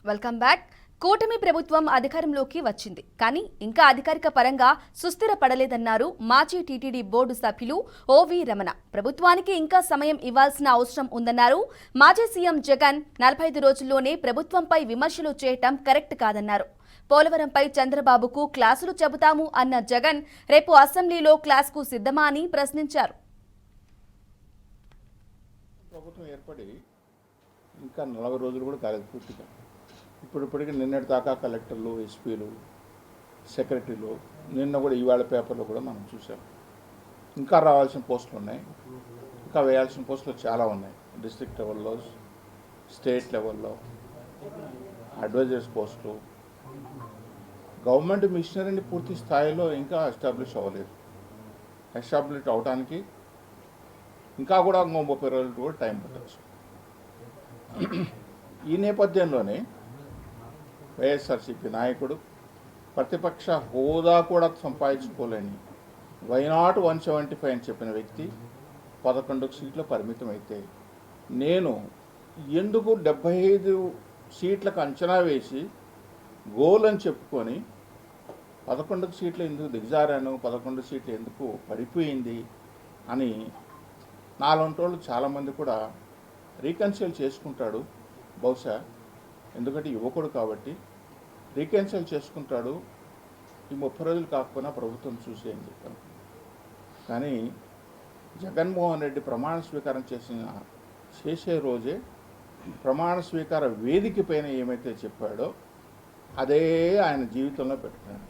Welcome back. కూటమి ప్రభుత్వం అధికారంలోకి వచ్చింది, కానీ ఇంకా అధికారిక పరంగా సుస్థిరపడలేదన్నారు మాజీ టీటీడీ బోర్డు సభ్యులు ఓవి రమణ. ప్రభుత్వానికి ఇంకా సమయం ఇవ్వాల్సిన అవసరం ఉందన్నారు. మాజీ సీఎం జగన్ 45 రోజుల్లోనే ప్రభుత్వంపై విమర్శలు చేయటం కరెక్ట్ కాదన్నారు. పోలవరంపై చంద్రబాబుకు క్లాసులు చెబుతాము అన్న జగన్ రేపు అసెంబ్లీలో క్లాస్కు సిద్ధమా అని ప్రశ్నించారు. ప్రభుత్వం ఏర్పడి ఇంకా 40 రోజులు కూడా కాలేదు పూర్తిగా. ఇప్పటికి నిన్నటి దాకా కలెక్టర్లు, ఎస్పీలు, సెక్రటరీలు, నిన్న కూడా ఇవాళ పేపర్లో కూడా మనం చూసాం. ఇంకా రావాల్సిన పోస్టులు ఉన్నాయి, ఇంకా వేయాల్సిన పోస్టులు చాలా ఉన్నాయి. డిస్ట్రిక్ట్ లెవెల్లో, స్టేట్ లెవెల్లో అడ్వైజర్స్ పోస్టులు. గవర్నమెంట్ మిషనరీని పూర్తి స్థాయిలో ఇంకా ఎస్టాబ్లిష్ అవ్వలేదు. ఎస్టాబ్లిష్ అవడానికి ఇంకా కూడా 30 రోజులు కూడా టైం పట్టచ్చు. ఈ నేపథ్యంలోనే వైఎస్ఆర్సీపీ నాయకుడు ప్రతిపక్ష హోదా కూడా సంపాదించుకోలేని వైనాట్ 175 అని చెప్పిన వ్యక్తి 11 సీట్ల పరిమితం అయితే, నేను ఎందుకు 75 సీట్లకు అంచనా వేసి గోల్ అని చెప్పుకొని 11 సీట్లు ఎందుకు దిగజారాను, 11 సీట్లు ఎందుకు పడిపోయింది అని నాలుగు రోజులు చాలామంది కూడా రీకన్సిల్ చేసుకుంటాడు. బహుశా ఎందుకంటే యువకుడు కాబట్టి రీకన్సిల్ చేసుకుంటాడు. ఈ 30 రోజులు కాకపోయినా ప్రభుత్వం చూసి అని చెప్పాను. కానీ జగన్మోహన్ రెడ్డి ప్రమాణ స్వీకారం చేసే రోజే ప్రమాణ స్వీకార వేదిక పైన ఏమైతే చెప్పాడో అదే ఆయన జీవితంలో పెట్టుకున్నాడు.